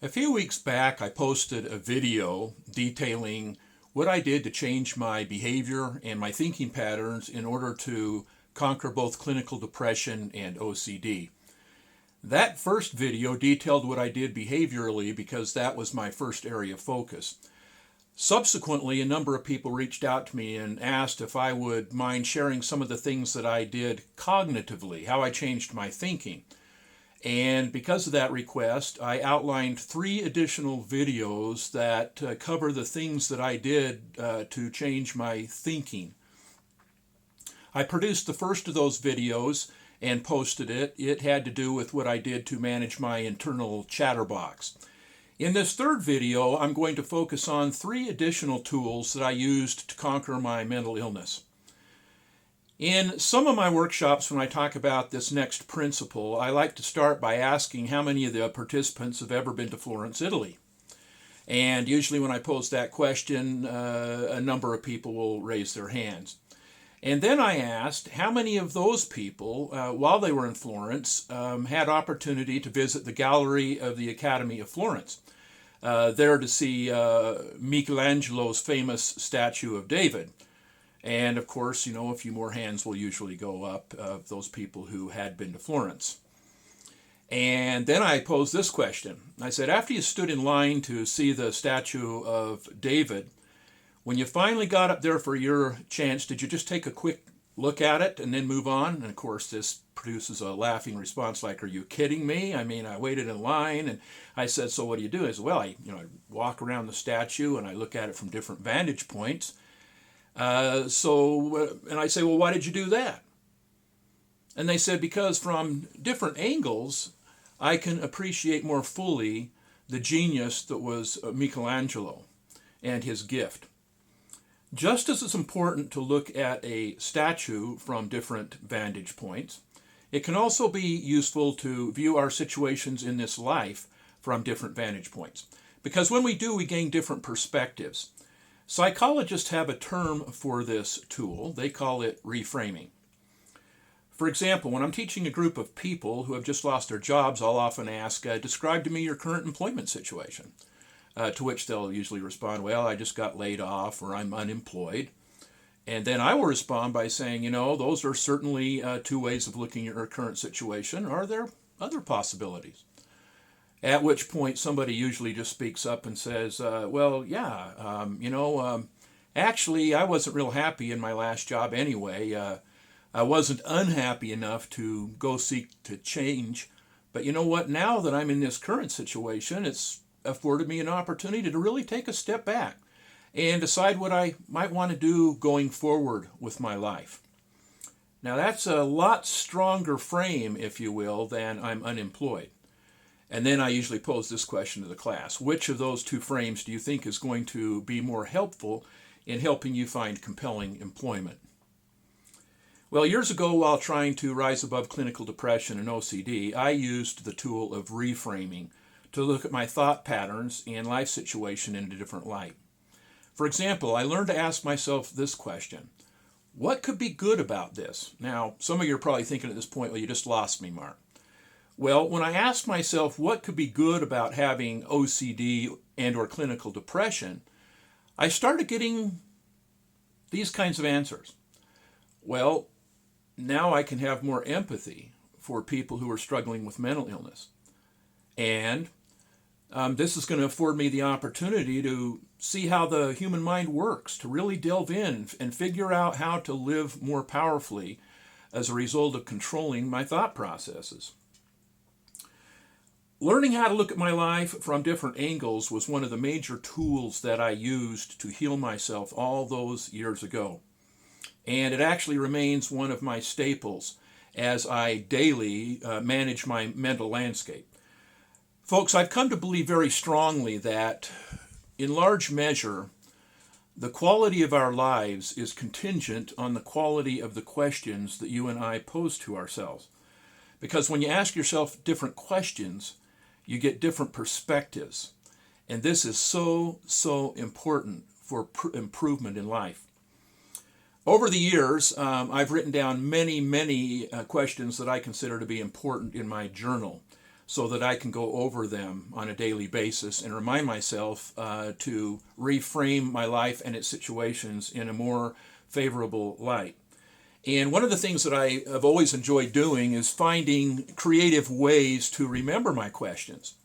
A few weeks back, I posted a video detailing what I did to change my behavior and my thinking patterns in order to conquer both clinical depression and OCD. That first video detailed what I did behaviorally because that was my first area of focus. Subsequently, a number of people reached out to me and asked if I would mind sharing some of the things that I did cognitively, how I changed my thinking. And because of that request, I outlined 3 additional videos that cover the things that I did to change my thinking. I produced the first of those videos and posted it. It had to do with what I did to manage my internal chatterbox. In this third video, I'm going to focus on 3 additional tools that I used to conquer my mental illness. In some of my workshops, when I talk about this next principle, I like to start by asking how many of the participants have ever been to Florence, Italy. And usually when I pose that question, a number of people will raise their hands. And then I asked how many of those people, while they were in Florence, had opportunity to visit the gallery of the Academy of Florence, there to see Michelangelo's famous statue of David. And of course, a few more hands will usually go up of those people who had been to Florence. And then I posed this question. I said, after you stood in line to see the statue of David, when you finally got up there for your chance, did you just take a quick look at it and then move on? And of course, this produces a laughing response like, are you kidding me? I mean, I waited in line and I said, so what do you do? I said, well, I walk around the statue and I look at it from different vantage points. And I say, well, why did you do that? And they said, because from different angles, I can appreciate more fully the genius that was Michelangelo and his gift. Just as it's important to look at a statue from different vantage points, it can also be useful to view our situations in this life from different vantage points. Because when we do, we gain different perspectives. Psychologists have a term for this tool. They call it reframing. For example, when I'm teaching a group of people who have just lost their jobs, I'll often ask, describe to me your current employment situation. To which they'll usually respond, well, I just got laid off or I'm unemployed. And then I will respond by saying, those are certainly 2 ways of looking at your current situation. Are there other possibilities? At which point somebody usually just speaks up and says, actually, I wasn't real happy in my last job anyway. I wasn't unhappy enough to go seek to change. But you know what? Now that I'm in this current situation, it's afforded me an opportunity to really take a step back and decide what I might want to do going forward with my life. Now, that's a lot stronger frame, if you will, than I'm unemployed. And then I usually pose this question to the class. Which of those 2 frames do you think is going to be more helpful in helping you find compelling employment? Well, years ago, while trying to rise above clinical depression and OCD, I used the tool of reframing to look at my thought patterns and life situation in a different light. For example, I learned to ask myself this question. What could be good about this? Now, some of you are probably thinking at this point, well, you just lost me, Mark. Well, when I asked myself what could be good about having OCD and or clinical depression, I started getting these kinds of answers. Well, now I can have more empathy for people who are struggling with mental illness. And this is going to afford me the opportunity to see how the human mind works, to really delve in and figure out how to live more powerfully as a result of controlling my thought processes. Learning how to look at my life from different angles was one of the major tools that I used to heal myself all those years ago. And it actually remains one of my staples as I daily manage my mental landscape. Folks, I've come to believe very strongly that, in large measure, the quality of our lives is contingent on the quality of the questions that you and I pose to ourselves. Because when you ask yourself different questions, you get different perspectives. And this is so important for improvement in life. Over the years, I've written down many questions that I consider to be important in my journal. so that I can go over them on a daily basis and remind myself to reframe my life and its situations in a more favorable light. And one of the things that I have always enjoyed doing is finding creative ways to remember my questions.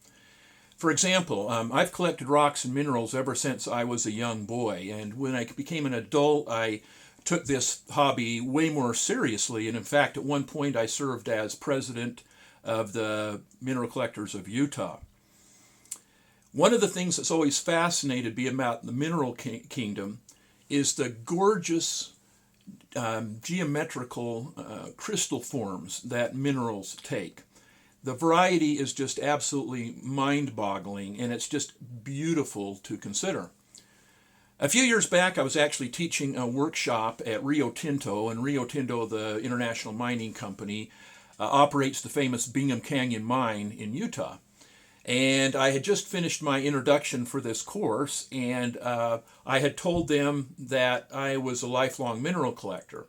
For example, I've collected rocks and minerals ever since I was a young boy, and when I became an adult, I took this hobby way more seriously, and in fact, at one point I served as president of the Mineral Collectors of Utah. One of the things that's always fascinated me about the mineral kingdom is the gorgeous geometrical crystal forms that minerals take. The variety is just absolutely mind-boggling, and it's just beautiful to consider. A few years back, I was actually teaching a workshop at Rio Tinto, and Rio Tinto, the international mining company, operates the famous Bingham Canyon mine in Utah. And I had just finished my introduction for this course, and I had told them that I was a lifelong mineral collector.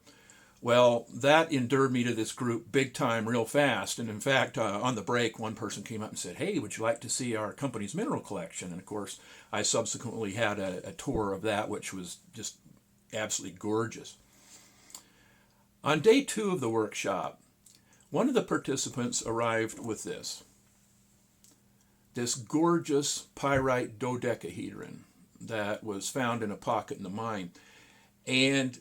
Well, that endeared me to this group big time real fast. And in fact, on the break, one person came up and said, "Hey, would you like to see our company's mineral collection?" And of course, I subsequently had a tour of that, which was just absolutely gorgeous. On day 2 of the workshop, one of the participants arrived with this gorgeous pyrite dodecahedron that was found in a pocket in the mine. And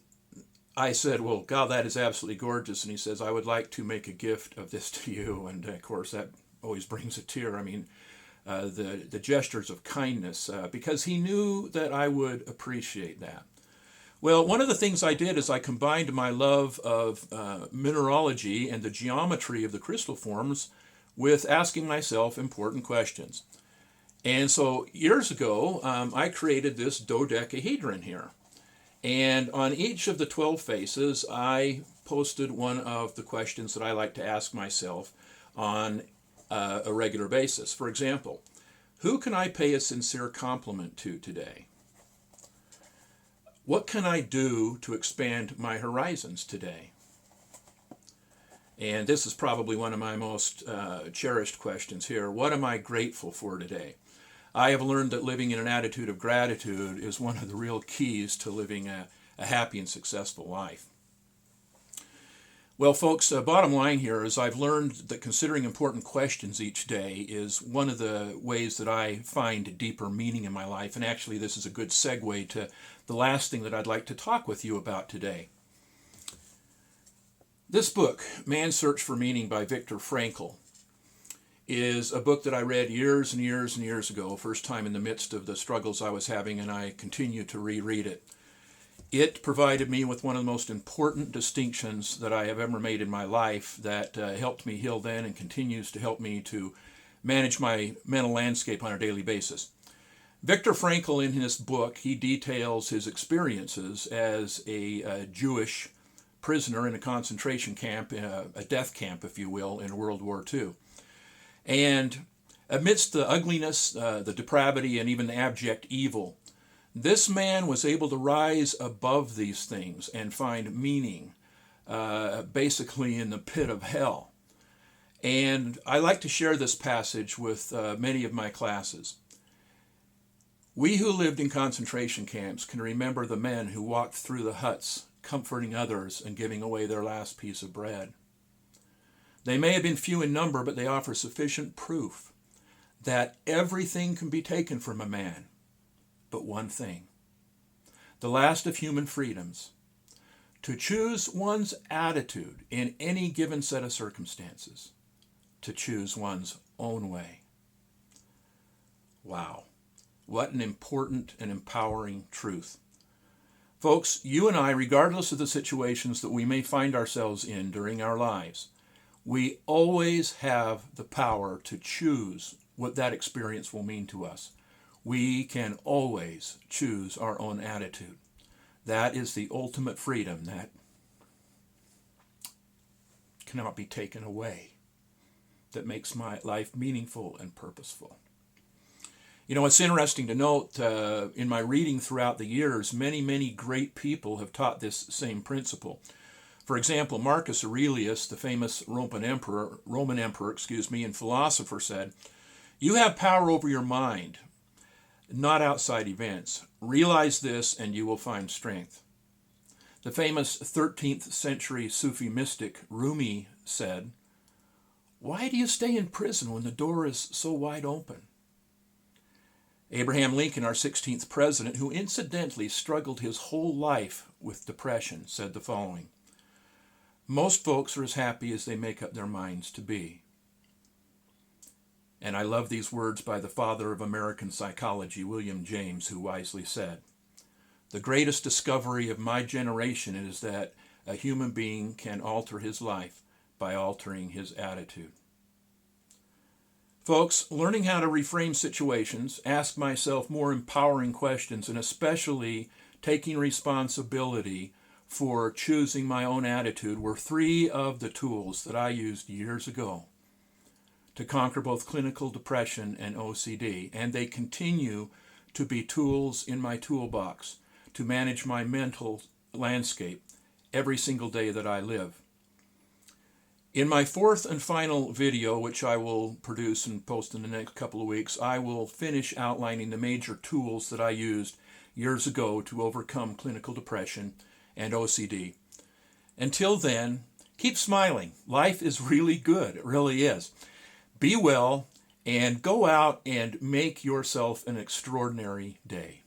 I said, "Well, God, that is absolutely gorgeous." And he says, "I would like to make a gift of this to you." And of course, that always brings a tear. I mean, the gestures of kindness, because he knew that I would appreciate that. Well, one of the things I did is I combined my love of mineralogy and the geometry of the crystal forms with asking myself important questions. And so years ago, I created this dodecahedron here. And on each of the 12 faces, I posted one of the questions that I like to ask myself on a regular basis. For example, who can I pay a sincere compliment to today? What can I do to expand my horizons today? And this is probably one of my most cherished questions here. What am I grateful for today? I have learned that living in an attitude of gratitude is one of the real keys to living a happy and successful life. Well, folks, bottom line here is I've learned that considering important questions each day is one of the ways that I find deeper meaning in my life. And actually, this is a good segue to the last thing that I'd like to talk with you about today. This book, Man's Search for Meaning by Viktor Frankl, is a book that I read years and years and years ago, first time in the midst of the struggles I was having, and I continue to reread it. It provided me with one of the most important distinctions that I have ever made in my life that helped me heal then and continues to help me to manage my mental landscape on a daily basis. Viktor Frankl, in his book, he details his experiences as a Jewish prisoner in a concentration camp, a death camp, if you will, in World War II. And amidst the ugliness, the depravity, and even the abject evil, this man was able to rise above these things and find meaning, basically in the pit of hell. And I like to share this passage with many of my classes. We who lived in concentration camps can remember the men who walked through the huts, comforting others and giving away their last piece of bread. They may have been few in number, but they offer sufficient proof that everything can be taken from a man, but one thing, the last of human freedoms, to choose one's attitude in any given set of circumstances, to choose one's own way. Wow, what an important and empowering truth. Folks, you and I, regardless of the situations that we may find ourselves in during our lives, we always have the power to choose what that experience will mean to us. We can always choose our own attitude. That is the ultimate freedom that cannot be taken away, that makes my life meaningful and purposeful. You know, it's interesting to note in my reading throughout the years, many great people have taught this same principle. For example, Marcus Aurelius, the famous Roman emperor, and philosopher said, "You have power over your mind, not outside events. Realize this and you will find strength." The famous 13th century Sufi mystic Rumi said, "Why do you stay in prison when the door is so wide open?" Abraham Lincoln, our 16th president, who incidentally struggled his whole life with depression, said the following: "Most folks are as happy as they make up their minds to be." And I love these words by the father of American psychology, William James, who wisely said, "The greatest discovery of my generation is that a human being can alter his life by altering his attitude." Folks, learning how to reframe situations, ask myself more empowering questions, and especially taking responsibility for choosing my own attitude were three of the tools that I used years ago to conquer both clinical depression and OCD, and they continue to be tools in my toolbox to manage my mental landscape every single day that I live. In my fourth and final video, which I will produce and post in the next couple of weeks, I will finish outlining the major tools that I used years ago to overcome clinical depression and OCD. Until then, keep smiling. Life is really good. It really is. Be well and go out and make yourself an extraordinary day.